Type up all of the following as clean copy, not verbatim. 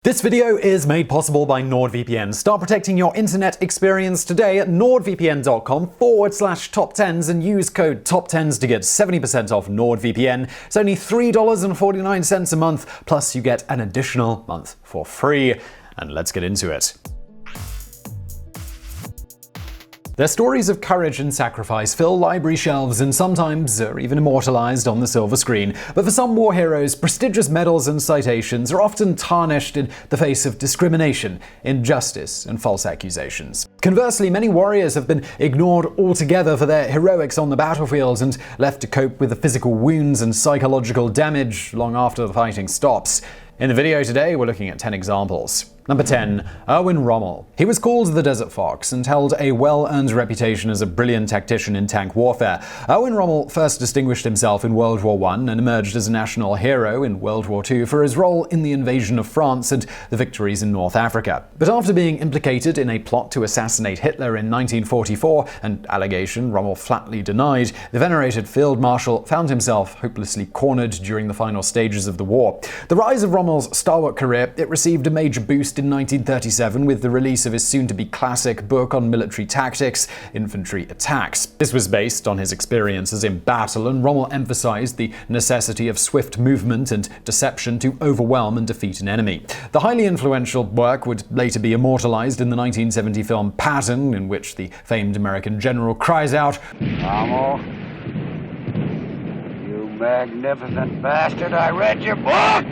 This video is made possible by NordVPN. Start protecting your internet experience today at nordvpn.com/TopTenz and use code TopTenz to get 70% off NordVPN. It's only $3.49 a month, plus you get an additional month for free. And let's get into it. Their stories of courage and sacrifice fill library shelves and sometimes are even immortalized on the silver screen. But for some war heroes, prestigious medals and citations are often tarnished in the face of discrimination, injustice, and false accusations. Conversely, many warriors have been ignored altogether for their heroics on the battlefield and left to cope with the physical wounds and psychological damage long after the fighting stops. In the video today, we're looking at 10 examples. Number 10. Erwin Rommel. He was called the Desert Fox and held a well-earned reputation as a brilliant tactician in tank warfare. Erwin Rommel first distinguished himself in World War I and emerged as a national hero in World War II for his role in the invasion of France and the victories in North Africa. But after being implicated in a plot to assassinate Hitler in 1944, an allegation Rommel flatly denied, the venerated Field Marshal found himself hopelessly cornered during the final stages of the war. The rise of Rommel's stalwart career, it received a major boost in 1937 with the release of his soon-to-be classic book on military tactics, Infantry Attacks. This was based on his experiences in battle, and Rommel emphasized the necessity of swift movement and deception to overwhelm and defeat an enemy. The highly influential work would later be immortalized in the 1970 film Patton, in which the famed American general cries out, "Rommel, you magnificent bastard, I read your book!"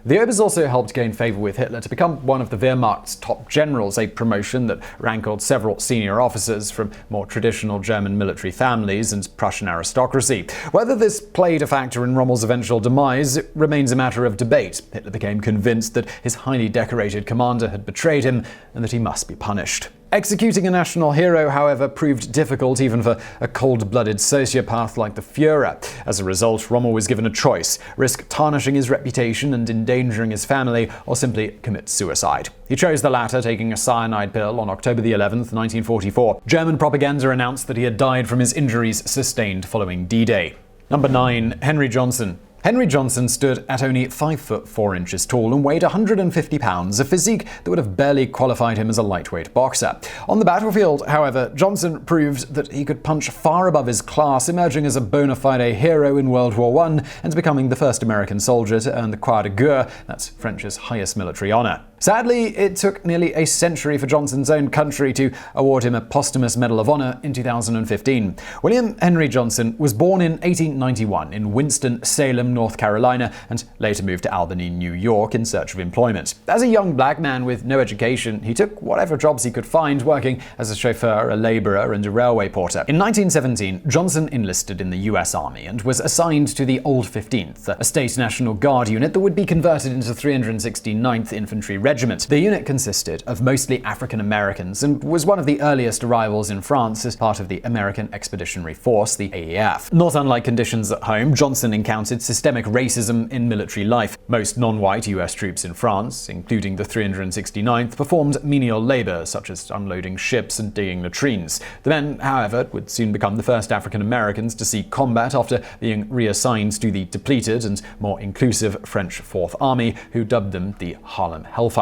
The Obers also helped gain favor with Hitler to become one of the Wehrmacht's top generals, a promotion that rankled several senior officers from more traditional German military families and Prussian aristocracy. Whether this played a factor in Rommel's eventual demise remains a matter of debate. Hitler became convinced that his highly decorated commander had betrayed him and that he must be punished. Executing a national hero, however, proved difficult even for a cold-blooded sociopath like the Führer. As a result, Rommel was given a choice: risk tarnishing his reputation and endangering his family, or simply commit suicide. He chose the latter, taking a cyanide pill on October 11, 1944. German propaganda announced that he had died from his injuries sustained following D-Day. Number 9. Henry Johnson. Henry Johnson stood at only 5 foot 4 inches tall and weighed 150 pounds, a physique that would have barely qualified him as a lightweight boxer. On the battlefield, however, Johnson proved that he could punch far above his class, emerging as a bona fide hero in World War I and becoming the first American soldier to earn the Croix de Guerre, that's French's highest military honor. Sadly, it took nearly a century for Johnson's own country to award him a posthumous Medal of Honor in 2015. William Henry Johnson was born in 1891 in Winston-Salem, North Carolina, and later moved to Albany, New York in search of employment. As a young black man with no education, he took whatever jobs he could find, working as a chauffeur, a laborer, and a railway porter. In 1917, Johnson enlisted in the U.S. Army and was assigned to the Old 15th, a state National Guard unit that would be converted into 369th Infantry Regiment. The unit consisted of mostly African Americans and was one of the earliest arrivals in France as part of the American Expeditionary Force, the AEF. Not unlike conditions at home, Johnson encountered systemic racism in military life. Most non-white US troops in France, including the 369th, performed menial labor such as unloading ships and digging latrines. The men, however, would soon become the first African Americans to see combat after being reassigned to the depleted and more inclusive French Fourth Army, who dubbed them the Harlem Hellfighters.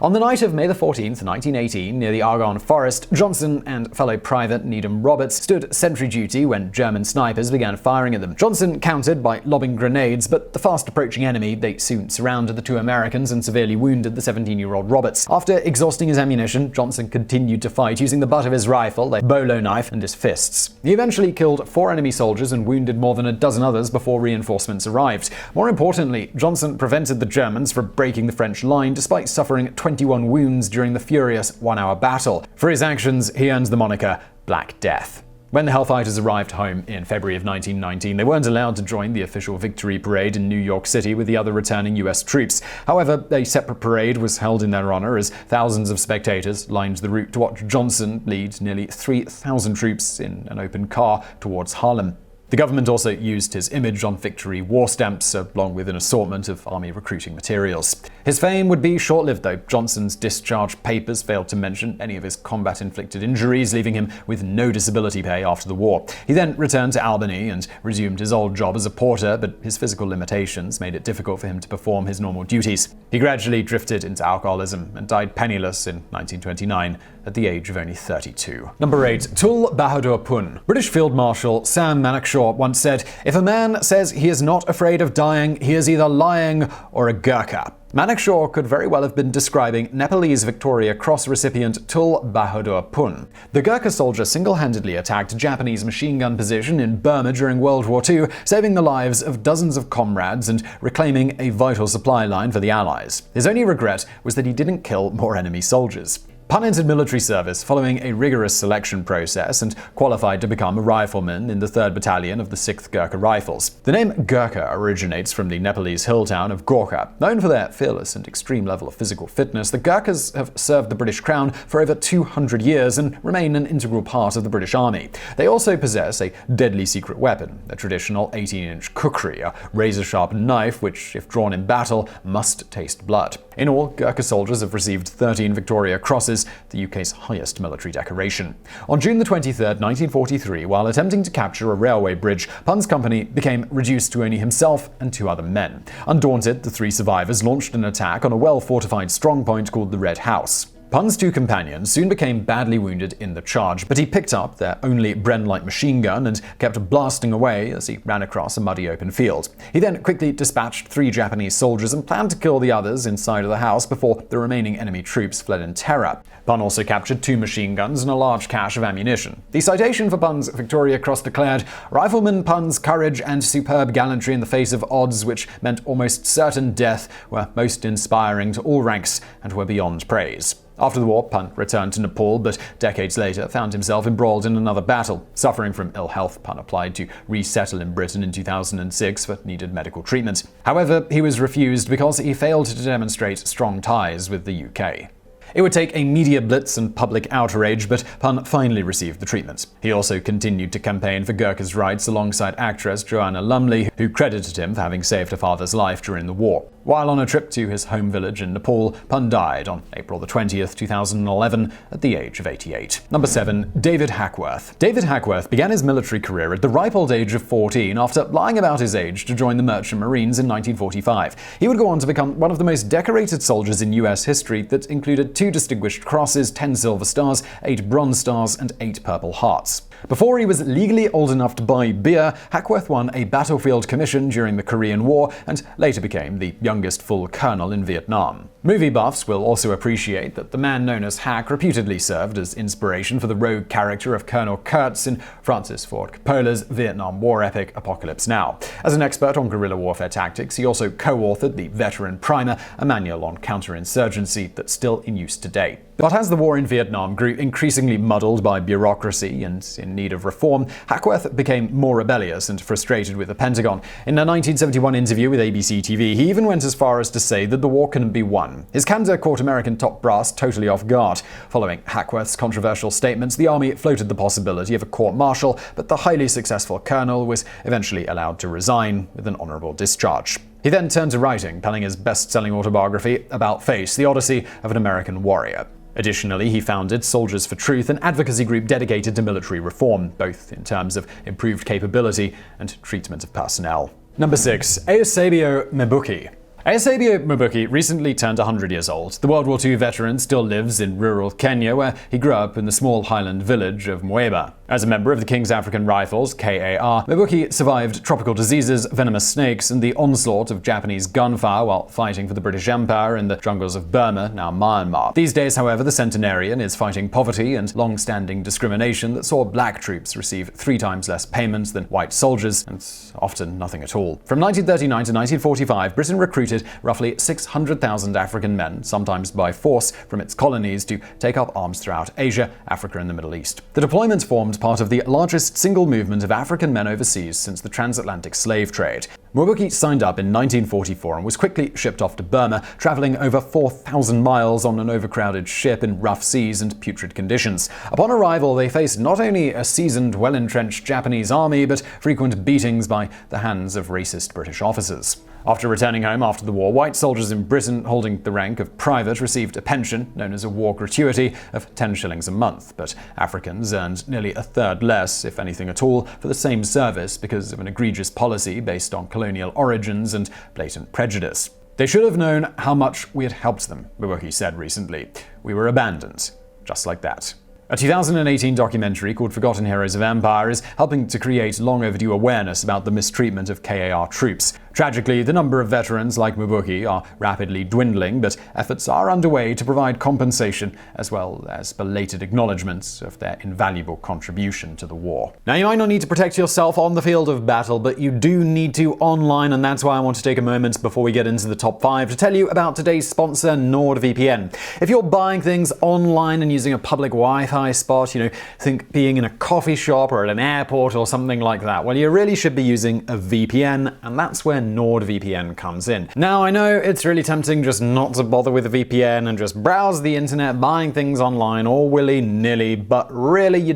On the night of May 14, 1918, near the Argonne Forest, Johnson and fellow private Needham Roberts stood sentry duty when German snipers began firing at them. Johnson countered by lobbing grenades, but the fast-approaching enemy, they soon surrounded the two Americans and severely wounded the 17-year-old Roberts. After exhausting his ammunition, Johnson continued to fight using the butt of his rifle, a bolo knife, and his fists. He eventually killed 4 enemy soldiers and wounded more than a dozen others before reinforcements arrived. More importantly, Johnson prevented the Germans from breaking the French line despite suffering 21 wounds during the furious one-hour battle. For his actions, he earned the moniker Black Death. When the Hellfighters arrived home in February of 1919, they weren't allowed to join the official victory parade in New York City with the other returning US troops. However, a separate parade was held in their honor as thousands of spectators lined the route to watch Johnson lead nearly 3,000 troops in an open car towards Harlem. The government also used his image on victory war stamps, along with an assortment of army recruiting materials. His fame would be short-lived, though. Johnson's discharge papers failed to mention any of his combat-inflicted injuries, leaving him with no disability pay after the war. He then returned to Albany and resumed his old job as a porter, but his physical limitations made it difficult for him to perform his normal duties. He gradually drifted into alcoholism and died penniless in 1929 at the age of only 32. Number 8. Tul Bahadur Pun. British Field Marshal Sam Manekshaw once said, "If a man says he is not afraid of dying, he is either lying or a Gurkha." Manekshaw could very well have been describing Nepalese Victoria Cross recipient Tul Bahadur Pun. The Gurkha soldier single-handedly attacked a Japanese machine gun position in Burma during World War II, saving the lives of dozens of comrades and reclaiming a vital supply line for the Allies. His only regret was that he didn't kill more enemy soldiers. Pun entered military service following a rigorous selection process and qualified to become a rifleman in the 3rd Battalion of the 6th Gurkha Rifles. The name Gurkha originates from the Nepalese hill town of Gorkha. Known for their fearless and extreme level of physical fitness, the Gurkhas have served the British Crown for over 200 years and remain an integral part of the British Army. They also possess a deadly secret weapon, a traditional 18-inch kukri, a razor-sharp knife which, if drawn in battle, must taste blood. In all, Gurkha soldiers have received 13 Victoria Crosses, the UK's highest military decoration. On June 23, 1943, while attempting to capture a railway bridge, Pun's company became reduced to only himself and 2 other men. Undaunted, the 3 survivors launched an attack on a well-fortified strongpoint called the Red House. Pun's 2 companions soon became badly wounded in the charge, but he picked up their only Bren-light machine gun and kept blasting away as he ran across a muddy open field. He then quickly dispatched 3 Japanese soldiers and planned to kill the others inside of the house before the remaining enemy troops fled in terror. Pun also captured 2 machine guns and a large cache of ammunition. The citation for Pun's Victoria Cross declared, "Rifleman Pun's courage and superb gallantry in the face of odds which meant almost certain death were most inspiring to all ranks and were beyond praise." After the war, Pun returned to Nepal, but decades later found himself embroiled in another battle. Suffering from ill health, Pun applied to resettle in Britain in 2006 but needed medical treatment. However, he was refused because he failed to demonstrate strong ties with the UK. It would take a media blitz and public outrage, but Pun finally received the treatment. He also continued to campaign for Gurkhas' rights alongside actress Joanna Lumley, who credited him for having saved her father's life during the war. While on a trip to his home village in Nepal, Pun died on April 20th, 2011, at the age of 88. Number 7. David Hackworth. David Hackworth began his military career at the ripe old age of 14 after lying about his age to join the Merchant Marines in 1945. He would go on to become one of the most decorated soldiers in US history that included 2 Distinguished Crosses, 10 Silver Stars, 8 Bronze Stars, and 8 Purple Hearts. Before he was legally old enough to buy beer, Hackworth won a battlefield commission during the Korean War and later became the youngest full colonel in Vietnam. Movie buffs will also appreciate that the man known as Hack reputedly served as inspiration for the rogue character of Colonel Kurtz in Francis Ford Coppola's Vietnam War epic Apocalypse Now. As an expert on guerrilla warfare tactics, he also co-authored the Veteran Primer, a manual on counterinsurgency that's still in use today. But as the war in Vietnam grew increasingly muddled by bureaucracy and in need of reform, Hackworth became more rebellious and frustrated with the Pentagon. In a 1971 interview with ABC TV, he even went as far as to say that the war couldn't be won. His candor caught American top brass totally off guard. Following Hackworth's controversial statements, the Army floated the possibility of a court-martial, but the highly successful colonel was eventually allowed to resign with an honorable discharge. He then turned to writing, penning his best-selling autobiography, About Face, The Odyssey of an American Warrior. Additionally, he founded Soldiers for Truth, an advocacy group dedicated to military reform, both in terms of improved capability and treatment of personnel. Number 6. Eusebio Mbiuki. Eusebio Mbiuki recently turned 100 years old. The World War II veteran still lives in rural Kenya, where he grew up in the small highland village of Mweba. As a member of the King's African Rifles, KAR, Mbiuki survived tropical diseases, venomous snakes, and the onslaught of Japanese gunfire while fighting for the British Empire in the jungles of Burma, now Myanmar. These days, however, the centenarian is fighting poverty and long-standing discrimination that saw black troops receive 3 times less payments than white soldiers, and often nothing at all. From 1939 to 1945, Britain recruited roughly 600,000 African men, sometimes by force, from its colonies to take up arms throughout Asia, Africa, and the Middle East. The deployments formed formed part of the largest single movement of African men overseas since the transatlantic slave trade. Mbiuki signed up in 1944 and was quickly shipped off to Burma, traveling over 4,000 miles on an overcrowded ship in rough seas and putrid conditions. Upon arrival, they faced not only a seasoned, well-entrenched Japanese army, but frequent beatings by the hands of racist British officers. After returning home after the war, white soldiers in Britain holding the rank of private received a pension, known as a war gratuity, of 10 shillings a month, but Africans earned nearly a third less, if anything at all, for the same service because of an egregious policy based on colonial origins and blatant prejudice. They should have known how much we had helped them, Mbiuki said recently. We were abandoned. Just like that. A 2018 documentary called Forgotten Heroes of Empire is helping to create long overdue awareness about the mistreatment of KAR troops. Tragically, the number of veterans like Mbiuki are rapidly dwindling, but efforts are underway to provide compensation as well as belated acknowledgements of their invaluable contribution to the war. Now, you might not need to protect yourself on the field of battle, but you do need to online, and that's why I want to take a moment before we get into the top 5 to tell you about today's sponsor, NordVPN. If you're buying things online and using a public Wi-Fi spot, think being in a coffee shop or at an airport or something like that, well, you really should be using a VPN, and that's where NordVPN comes in. Now, I know it's really tempting just not to bother with a VPN and just browse the internet buying things online all willy-nilly, but really you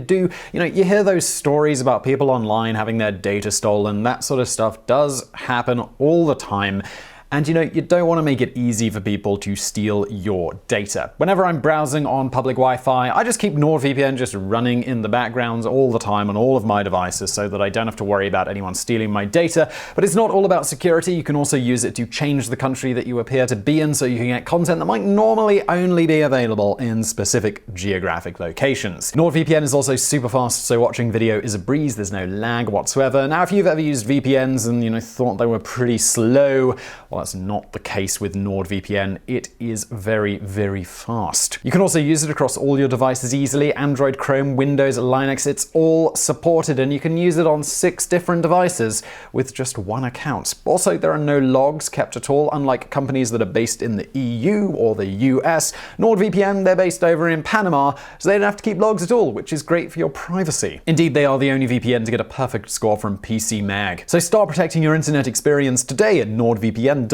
hear those stories about people online having their data stolen. That sort of stuff does happen all the time. And you don't want to make it easy for people to steal your data. Whenever I'm browsing on public Wi-Fi, I just keep NordVPN just running in the background all the time on all of my devices so that I don't have to worry about anyone stealing my data. But it's not all about security. You can also use it to change the country that you appear to be in so you can get content that might normally only be available in specific geographic locations. NordVPN is also super fast, so watching video is a breeze. There's no lag whatsoever. Now, if you've ever used VPNs and thought they were pretty slow, well, that's not the case with NordVPN. It is very, very fast. You can also use it across all your devices easily. Android, Chrome, Windows, Linux, it's all supported, and you can use it on 6 different devices with just one account. Also, there are no logs kept at all, unlike companies that are based in the EU or the US. NordVPN, they're based over in Panama, so they don't have to keep logs at all, which is great for your privacy. Indeed, they are the only VPN to get a perfect score from PC Mag. So start protecting your internet experience today at nordvpn.com/TopTenz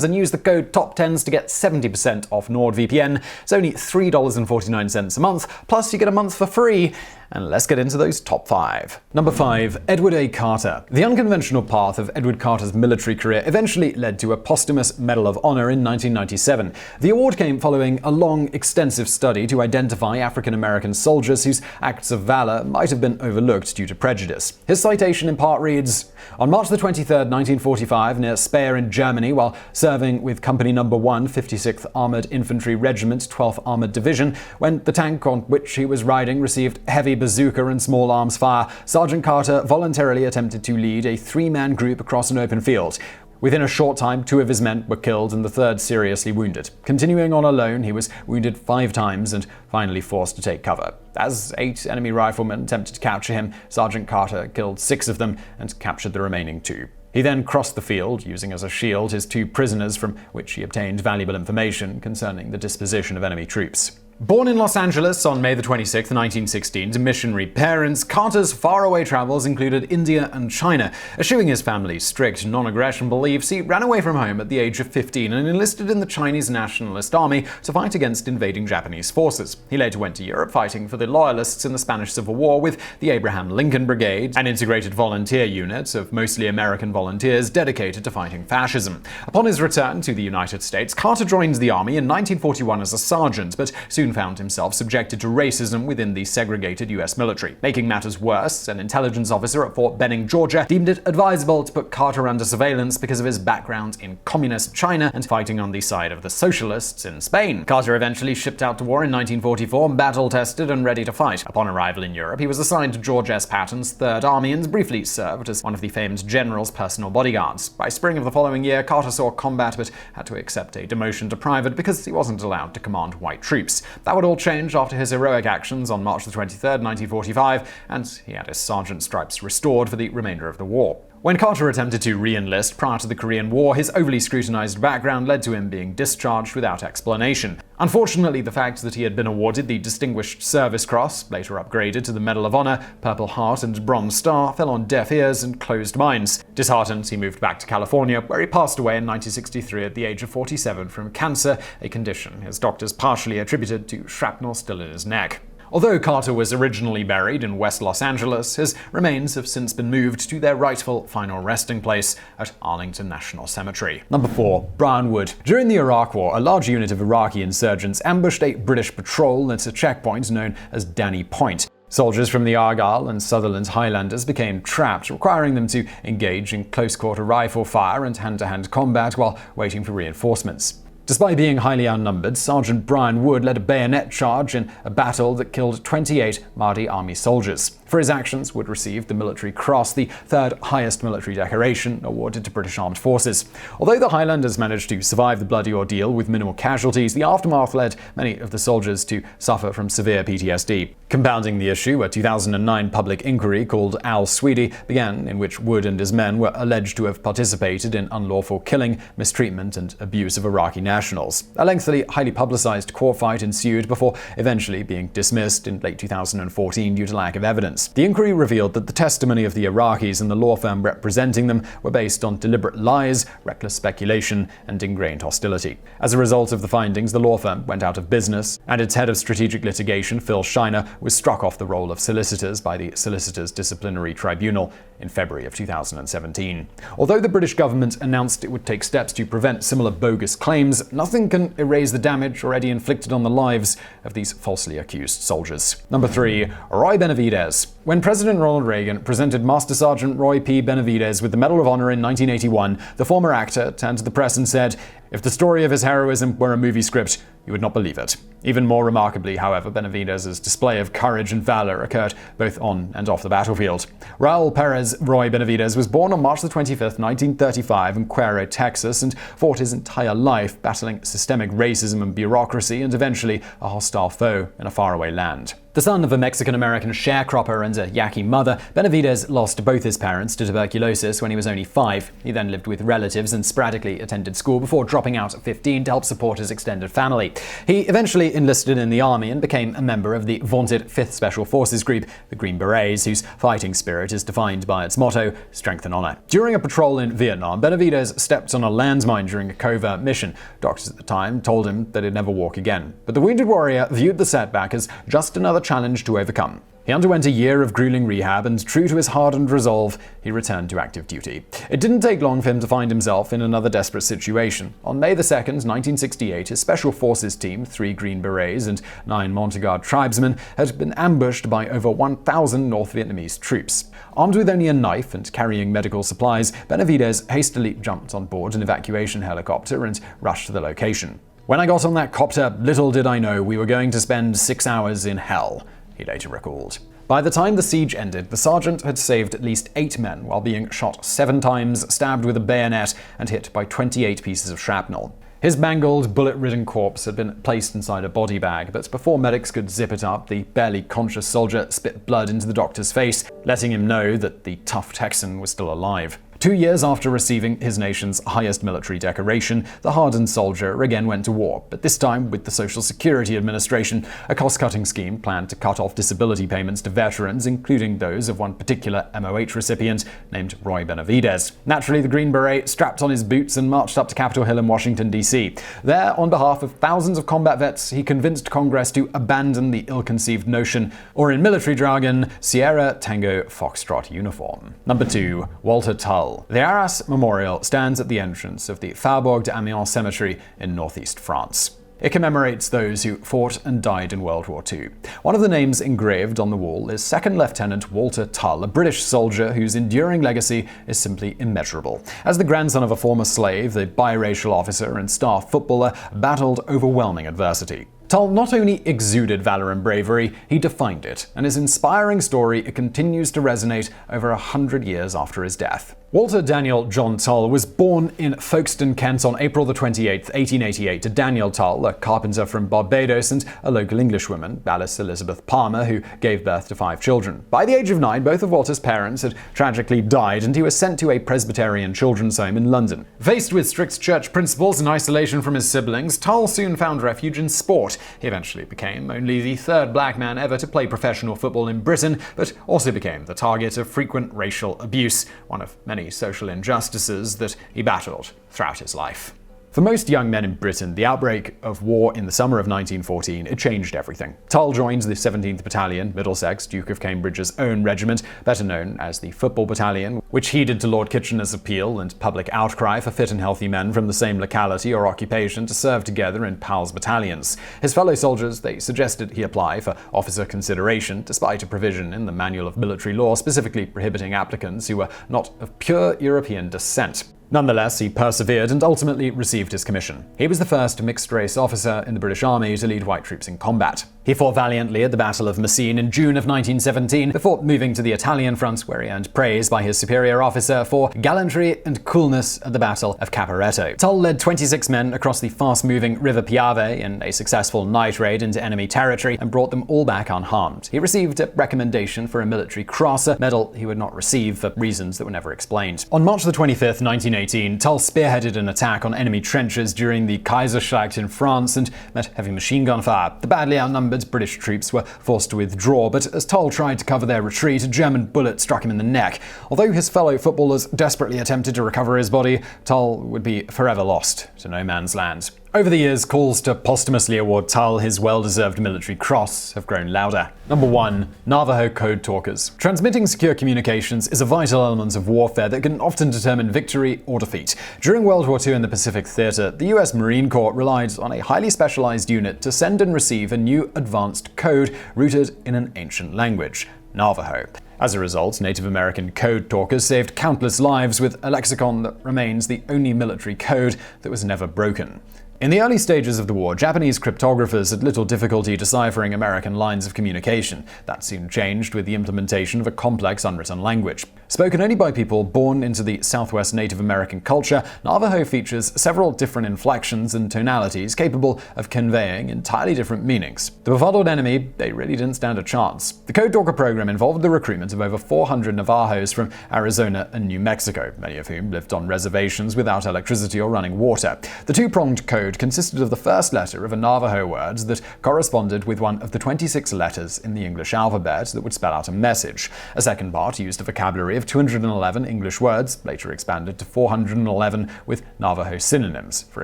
and use the code TopTenz to get 70% off NordVPN. It's only $3.49 a month, plus you get a month for free. And let's get into those top 5. Number 5. Edward A. Carter. The unconventional path of Edward Carter's military career eventually led to a posthumous Medal of Honor in 1997. The award came following a long, extensive study to identify African-American soldiers whose acts of valor might have been overlooked due to prejudice. His citation in part reads, "On March 23, 1945, near Speyer in Germany, while serving with Company No. 1, 56th Armored Infantry Regiment, 12th Armored Division, when the tank on which he was riding received heavy bazooka and small arms fire, Sergeant Carter voluntarily attempted to lead a 3-man group across an open field. Within a short time, 2 of his men were killed and the 3rd seriously wounded. Continuing on alone, he was wounded 5 times and finally forced to take cover. As 8 enemy riflemen attempted to capture him, Sergeant Carter killed 6 of them and captured the remaining 2. He then crossed the field, using as a shield his 2 prisoners from which he obtained valuable information concerning the disposition of enemy troops." Born in Los Angeles on May 26, 1916, to missionary parents, Carter's faraway travels included India and China. Eschewing his family's strict non-aggression beliefs, he ran away from home at the age of 15 and enlisted in the Chinese Nationalist Army to fight against invading Japanese forces. He later went to Europe, fighting for the Loyalists in the Spanish Civil War with the Abraham Lincoln Brigade, an integrated volunteer unit of mostly American volunteers dedicated to fighting fascism. Upon his return to the United States, Carter joined the Army in 1941 as a sergeant, but soon found himself subjected to racism within the segregated U.S. military. Making matters worse, an intelligence officer at Fort Benning, Georgia, deemed it advisable to put Carter under surveillance because of his background in communist China and fighting on the side of the socialists in Spain. Carter eventually shipped out to war in 1944, battle-tested and ready to fight. Upon arrival in Europe, he was assigned to George S. Patton's 3rd Army and briefly served as one of the famed general's personal bodyguards. By spring of the following year, Carter saw combat but had to accept a demotion to private because he wasn't allowed to command white troops. That would all change after his heroic actions on March 23, 1945, and he had his sergeant stripes restored for the remainder of the war. When Carter attempted to re-enlist prior to the Korean War, his overly scrutinized background led to him being discharged without explanation. Unfortunately, the fact that he had been awarded the Distinguished Service Cross, later upgraded to the Medal of Honor, Purple Heart, and Bronze Star, fell on deaf ears and closed minds. Disheartened, he moved back to California, where he passed away in 1963 at the age of 47 from cancer, a condition his doctors partially attributed to shrapnel still in his neck. Although Carter was originally buried in West Los Angeles, his remains have since been moved to their rightful final resting place at Arlington National Cemetery. Number 4. Brian Wood. During the Iraq War, a large unit of Iraqi insurgents ambushed a British patrol at a checkpoint known as Danny Point. Soldiers from the Argyll and Sutherland Highlanders became trapped, requiring them to engage in close-quarter rifle fire and hand-to-hand combat while waiting for reinforcements. Despite being highly outnumbered, Sergeant Brian Wood led a bayonet charge in a battle that killed 28 Mahdi Army soldiers. For his actions, Wood received the Military Cross, the third highest military decoration awarded to British Armed Forces. Although the Highlanders managed to survive the bloody ordeal with minimal casualties, the aftermath led many of the soldiers to suffer from severe PTSD. Compounding the issue, a 2009 public inquiry called Al Sweedy began, in which Wood and his men were alleged to have participated in unlawful killing, mistreatment, and abuse of Iraqi nationals. A lengthy, highly publicized court fight ensued before eventually being dismissed in late 2014 due to lack of evidence. The inquiry revealed that the testimony of the Iraqis and the law firm representing them were based on deliberate lies, reckless speculation, and ingrained hostility. As a result of the findings, the law firm went out of business, and its head of strategic litigation, Phil Shiner, was struck off the roll of solicitors by the Solicitors Disciplinary Tribunal in February of 2017. Although the British government announced it would take steps to prevent similar bogus claims, nothing can erase the damage already inflicted on the lives of these falsely accused soldiers. Number 3. Roy Benavidez. When President Ronald Reagan presented Master Sergeant Roy P. Benavidez with the Medal of Honor in 1981, the former actor turned to the press and said, "If the story of his heroism were a movie script, you would not believe it." Even more remarkably, however, Benavidez's display of courage and valor occurred both on and off the battlefield. Raul Perez Roy Benavidez was born on March 25, 1935 in Cuero, Texas, and fought his entire life battling systemic racism and bureaucracy and eventually a hostile foe in a faraway land. The son of a Mexican-American sharecropper and a Yaqui mother, Benavidez lost both his parents to tuberculosis when he was only 5. He then lived with relatives and sporadically attended school before dropping out at 15 to help support his extended family. He eventually enlisted in the army and became a member of the vaunted 5th Special Forces Group, the Green Berets, whose fighting spirit is defined by its motto, strength and honor. During a patrol in Vietnam, Benavidez stepped on a landmine during a covert mission. Doctors at the time told him that he'd never walk again. But the wounded warrior viewed the setback as just another challenge to overcome. He underwent a year of grueling rehab, and true to his hardened resolve, he returned to active duty. It didn't take long for him to find himself in another desperate situation. On May 2nd, 1968, his Special Forces team, 3 Green Berets and 9 Montagnard tribesmen, had been ambushed by over 1,000 North Vietnamese troops. Armed with only a knife and carrying medical supplies, Benavidez hastily jumped on board an evacuation helicopter and rushed to the location. "When I got on that copter, little did I know we were going to spend 6 hours in hell," he later recalled. By the time the siege ended, the sergeant had saved at least 8 men while being shot 7 times, stabbed with a bayonet, and hit by 28 pieces of shrapnel. His mangled, bullet-ridden corpse had been placed inside a body bag, but before medics could zip it up, the barely conscious soldier spit blood into the doctor's face, letting him know that the tough Texan was still alive. 2 years after receiving his nation's highest military decoration, the hardened soldier again went to war, but this time with the Social Security Administration, a cost-cutting scheme planned to cut off disability payments to veterans, including those of one particular MOH recipient named Roy Benavidez. Naturally, the Green Beret strapped on his boots and marched up to Capitol Hill in Washington, D.C. There, on behalf of thousands of combat vets, he convinced Congress to abandon the ill-conceived notion, or in military jargon, Sierra Tango Foxtrot uniform. Number 2. Walter Tull. The Arras Memorial stands at the entrance of the Faubourg d'Amiens Cemetery in northeast France. It commemorates those who fought and died in World War II. One of the names engraved on the wall is Second Lieutenant Walter Tull, a British soldier whose enduring legacy is simply immeasurable. As the grandson of a former slave, the biracial officer and star footballer battled overwhelming adversity. Tull not only exuded valor and bravery, he defined it, and his inspiring story continues to resonate over 100 years after his death. Walter Daniel John Tull was born in Folkestone, Kent on April 28, 1888 to Daniel Tull, a carpenter from Barbados, and a local Englishwoman, Alice Elizabeth Palmer, who gave birth to 5 children. By the age of 9, both of Walter's parents had tragically died, and he was sent to a Presbyterian children's home in London. Faced with strict church principles and isolation from his siblings, Tull soon found refuge in sport. He eventually became only the 3rd black man ever to play professional football in Britain, but also became the target of frequent racial abuse, one of many social injustices that he battled throughout his life. For most young men in Britain, the outbreak of war in the summer of 1914 had changed everything. Tull joined the 17th Battalion, Middlesex, Duke of Cambridge's own regiment, better known as the Football Battalion, which heeded to Lord Kitchener's appeal and public outcry for fit and healthy men from the same locality or occupation to serve together in pals battalions. His fellow soldiers, they suggested he apply for officer consideration, despite a provision in the Manual of Military Law specifically prohibiting applicants who were not of pure European descent. Nonetheless, he persevered and ultimately received his commission. He was the first mixed-race officer in the British Army to lead white troops in combat. He fought valiantly at the Battle of Messines in June of 1917 before moving to the Italian front, where he earned praise by his superior officer for gallantry and coolness at the Battle of Caporetto. Tull led 26 men across the fast-moving River Piave in a successful night raid into enemy territory and brought them all back unharmed. He received a recommendation for a Military Cross, a medal he would not receive for reasons that were never explained. On March 25, 1918, Tull spearheaded an attack on enemy trenches during the Kaiserschlacht in France and met heavy machine gun fire. The badly outnumbered British troops were forced to withdraw, but as Tull tried to cover their retreat, a German bullet struck him in the neck. Although his fellow footballers desperately attempted to recover his body, Tull would be forever lost to no man's land. Over the years, calls to posthumously award Tull his well-deserved Military Cross have grown louder. Number 1. Navajo Code Talkers. Transmitting secure communications is a vital element of warfare that can often determine victory or defeat. During World War II in the Pacific Theater, the US Marine Corps relied on a highly specialized unit to send and receive a new advanced code rooted in an ancient language, Navajo. As a result, Native American code talkers saved countless lives with a lexicon that remains the only military code that was never broken. In the early stages of the war, Japanese cryptographers had little difficulty deciphering American lines of communication. That soon changed with the implementation of a complex unwritten language. Spoken only by people born into the Southwest Native American culture, Navajo features several different inflections and tonalities capable of conveying entirely different meanings. The befuddled enemy, they really didn't stand a chance. The Code Talker program involved the recruitment of over 400 Navajos from Arizona and New Mexico, many of whom lived on reservations without electricity or running water. The two-pronged code consisted of the first letter of a Navajo word that corresponded with one of the 26 letters in the English alphabet that would spell out a message. A second part used a vocabulary of 211 English words, later expanded to 411 with Navajo synonyms, for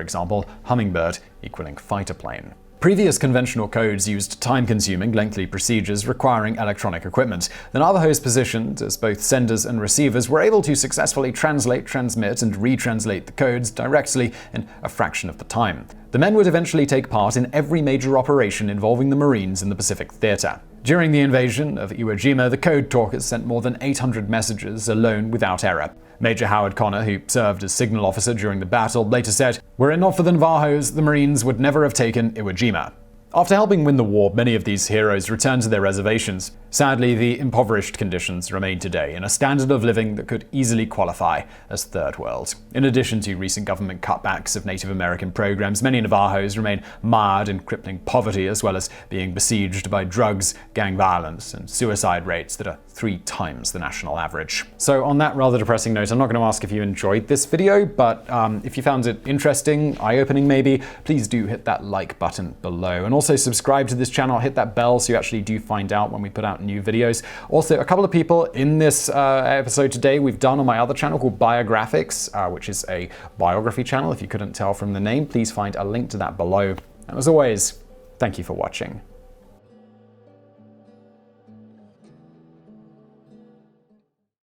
example, hummingbird equaling fighter plane. Previous conventional codes used time-consuming, lengthy procedures requiring electronic equipment. The Navajos, positioned as both senders and receivers, were able to successfully translate, transmit, and retranslate the codes directly in a fraction of the time. The men would eventually take part in every major operation involving the Marines in the Pacific Theater. During the invasion of Iwo Jima, the code talkers sent more than 800 messages alone without error. Major Howard Connor, who served as signal officer during the battle, later said, "Were it not for the Navajos, the Marines would never have taken Iwo Jima." After helping win the war, many of these heroes returned to their reservations. Sadly, the impoverished conditions remain today in a standard of living that could easily qualify as Third World. In addition to recent government cutbacks of Native American programs, many Navajos remain mired in crippling poverty, as well as being besieged by drugs, gang violence, and suicide rates that are 3 times the national average. So on that rather depressing note, I'm not going to ask if you enjoyed this video, but if you found it interesting, eye-opening maybe, please do hit that like button below. And also subscribe to this channel, hit that bell so you actually do find out when we put out new videos. Also, a couple of people in this episode today we've done on my other channel called Biographics, which is a biography channel. If you couldn't tell from the name, please find a link to that below. And as always, thank you for watching.